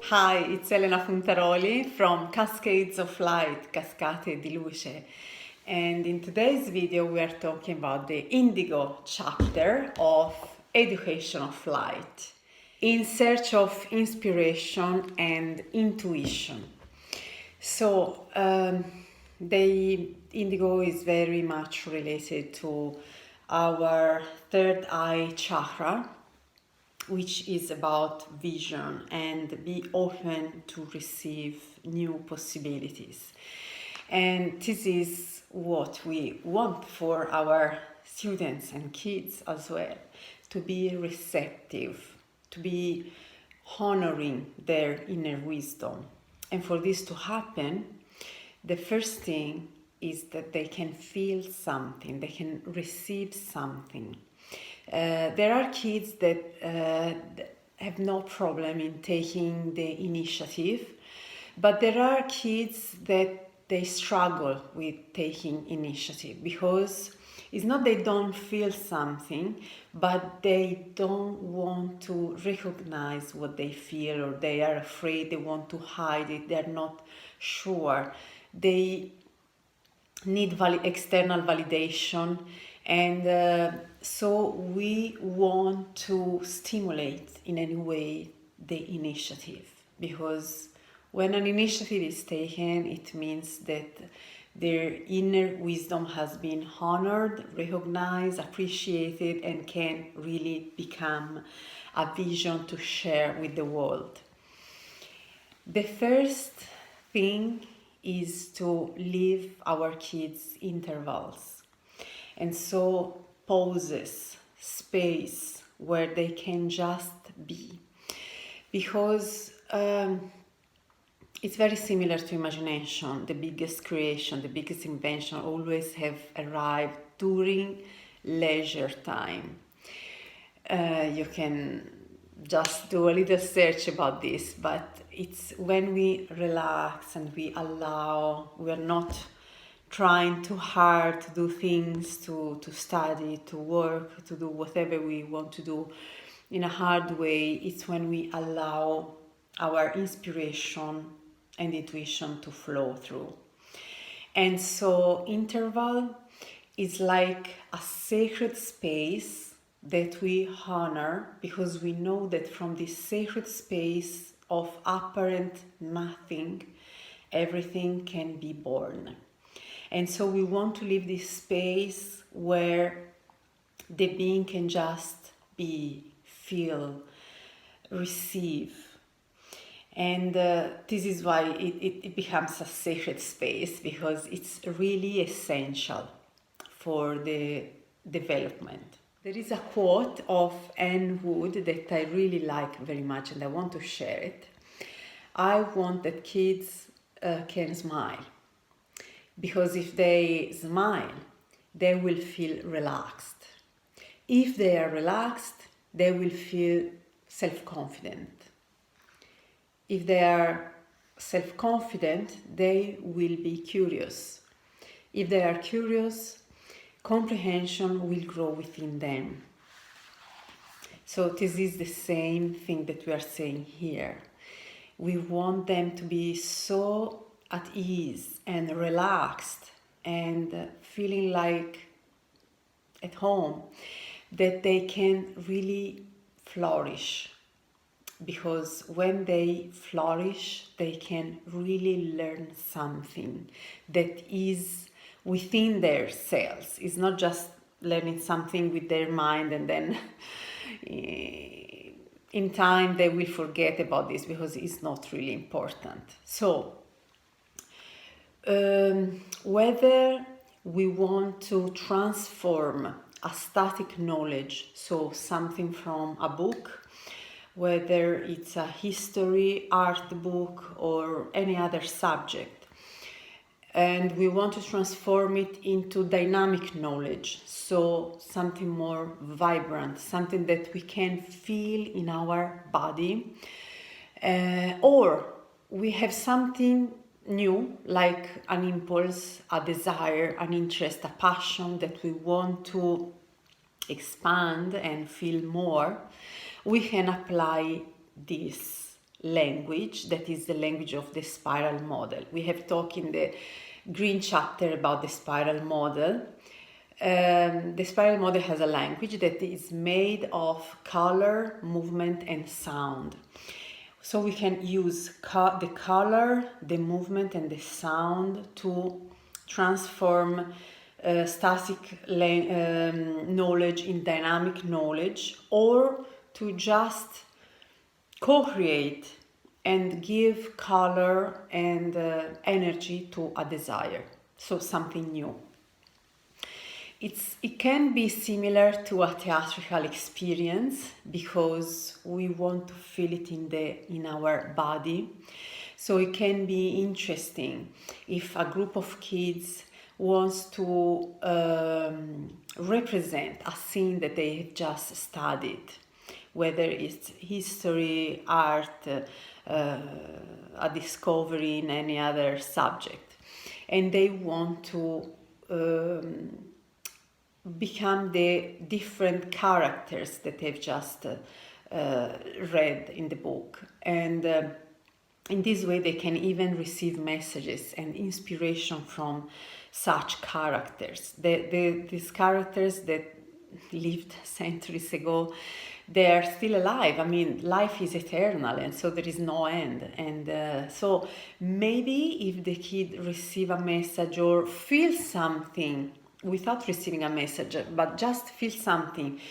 Hi, it's Elena Funtaroli from Cascades of Light, Cascate di Luce. And in today's video we are talking about the Indigo chapter of Education of Light, in search of inspiration and intuition. So the Indigo is very much related to our third eye chakra, which is about vision and be open to receive new possibilities. And this is what we want for our students and kids as well, to be receptive, to be honoring their inner wisdom. And for this to happen, the first thing is that they can feel something, they can receive something. There are kids that have no problem in taking the initiative, but there are kids that they struggle with taking initiative because it's not they don't feel something, but they don't want to recognize what they feel, or they are afraid, they want to hide it, they're not sure. They need external validation, and so we want to stimulate in any way the initiative, because when an initiative is taken, it means that their inner wisdom has been honored, recognized, appreciated, and can really become a vision to share with the world. The first thing is to leave our kids intervals, and so pauses, space where they can just be, because it's very similar to imagination. The biggest creation, the biggest invention always have arrived during leisure time. You can just do a little search about this, but it's when we relax and we allow, we are not trying too hard to do things, to study, to work, to do whatever we want to do in a hard way. It's when we allow our inspiration and intuition to flow through. And so interval is like a sacred space that we honor, because we know that from this sacred space of apparent nothing, everything can be born. And so we want to leave this space where the being can just be, feel, receive. And this is why it becomes a sacred space, because it's really essential for the development. There is a quote of Anne Wood that I really like very much, and I want to share it. I want that kids can smile, because if they smile, they will feel relaxed. If they are relaxed, they will feel self-confident. If they are self-confident, they will be curious. If they are curious, comprehension will grow within them. So this is the same thing that we are saying here. We want them to be so at ease and relaxed and feeling like at home, that they can really flourish. Because when they flourish, they can really learn something that is within their cells. It's not just learning something with their mind and then in time they will forget about this, because it's not really important. So whether we want to transform a static knowledge, so something from a book, whether it's a history, art book, or any other subject, and we want to transform it into dynamic knowledge, so something more vibrant, something that we can feel in our body, or we have something new, like an impulse, a desire, an interest, a passion that we want to expand and feel more, we can apply this language, that is the language of the spiral model. We have talked in the green chapter about the spiral model. The spiral model has a language that is made of color, movement, and sound. So we can use the color, the movement, and the sound to transform static knowledge in dynamic knowledge, or to just co-create and give color and energy to a desire, so something new. It can be similar to a theatrical experience because we want to feel it in our body. So it can be interesting if a group of kids wants to represent a scene that they have just studied, whether it's history, art, a discovery in any other subject, and they want to become the different characters that they've just read in the book. And in this way they can even receive messages and inspiration from such characters. These characters that lived centuries ago, they are still alive. I mean, life is eternal, and so there is no end. And so maybe if the kid receive a message or feel something without receiving a message, but just feel something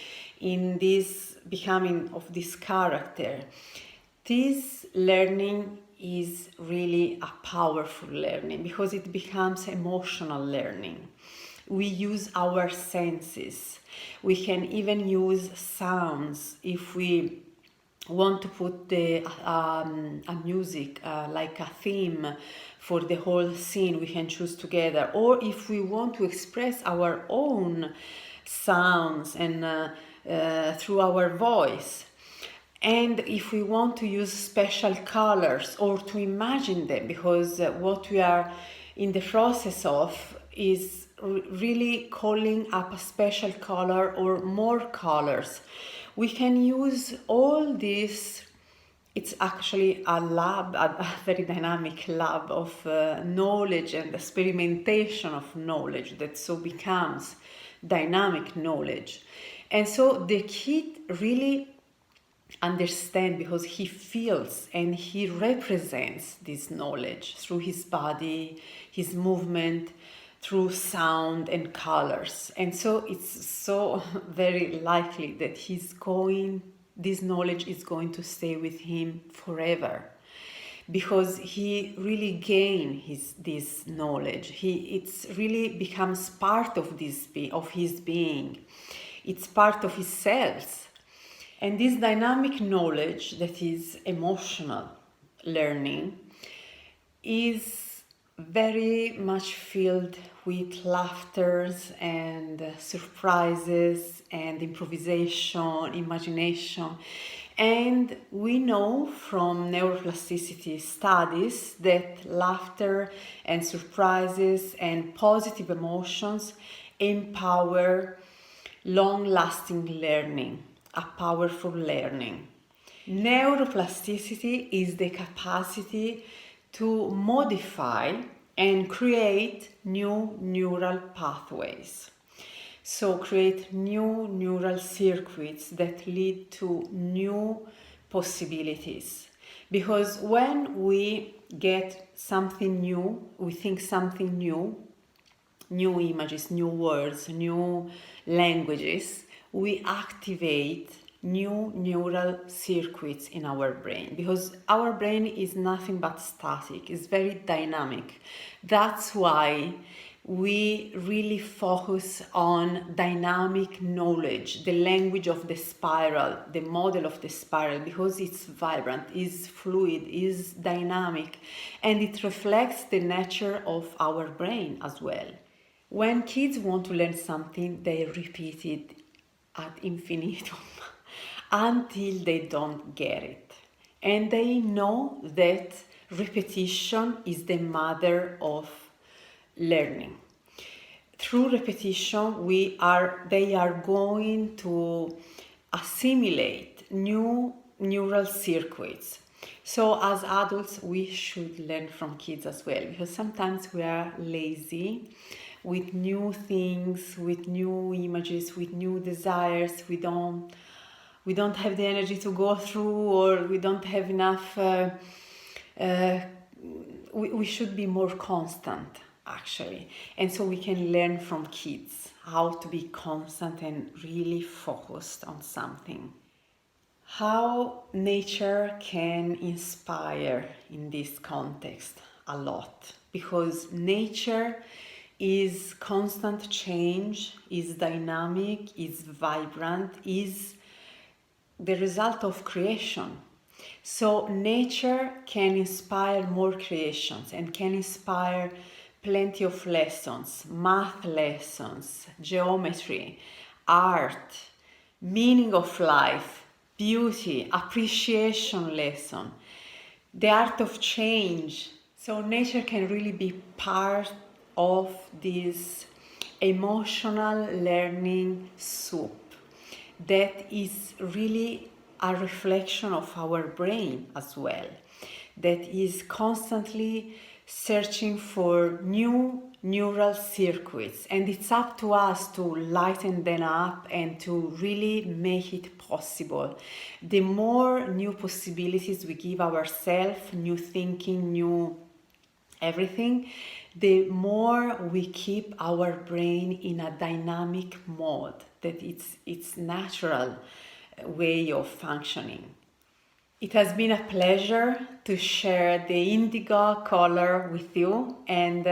in this becoming of this character, this learning is really a powerful learning because it becomes emotional learning. We use our senses. We can even use sounds if we want to put a music, like a theme for the whole scene. We can choose together. Or if we want to express our own sounds and through our voice. And if we want to use special colors or to imagine them, because what we are in the process of is really calling up a special color or more colors. We can use all this. It's actually a lab, a very dynamic lab of knowledge and experimentation of knowledge that so becomes dynamic knowledge. And so the kid really understand because he feels and he represents this knowledge through his body, his movement, through sound and colors. And so it's so very likely that this knowledge is going to stay with him forever, because he really gained this knowledge. It's really becomes part of his being. It's part of his cells. And this dynamic knowledge that is emotional learning is very much filled with laughters and surprises and improvisation, imagination. And we know from neuroplasticity studies that laughter and surprises and positive emotions empower long-lasting learning, a powerful learning. Neuroplasticity is the capacity to modify and create new neural pathways. So create new neural circuits that lead to new possibilities. Because when we get something new, we think something new images, new words, new languages, we activate new neural circuits in our brain, because our brain is nothing but static, it's very dynamic. That's why we really focus on dynamic knowledge, the language of the spiral, the model of the spiral, because it's vibrant, is fluid, is dynamic, and it reflects the nature of our brain as well. When kids want to learn something, they repeat it ad infinitum until they don't get it. And they know that repetition is the mother of learning. Through repetition, they are going to assimilate new neural circuits. So as adults, we should learn from kids as well, because sometimes we are lazy with new things, with new images, with new desires. We don't have the energy to go through, or we don't have enough. We should be more constant, actually, and so we can learn from kids how to be constant and really focused on something. How nature can inspire in this context a lot, because nature is constant change, is dynamic, is vibrant, is the result of creation. So nature can inspire more creations and can inspire plenty of lessons, math lessons, geometry, art, meaning of life, beauty, appreciation lesson, the art of change. So nature can really be part of this emotional learning soup that is really a reflection of our brain as well, that is constantly searching for new neural circuits, and it's up to us to lighten them up and to really make it possible. The more new possibilities we give ourselves, new thinking, new everything, the more we keep our brain in a dynamic mode, that it's natural way of functioning. It has been a pleasure to share the indigo color with you, and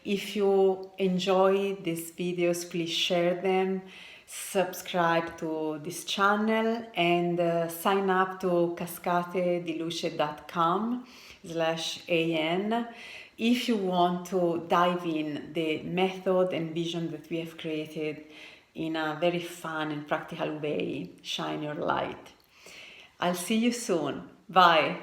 if you enjoy these videos, please share them, subscribe to this channel, and sign up to cascatediluce.com/an if you want to dive in the method and vision that we have created in a very fun and practical way. Shine your light. I'll see you soon. Bye.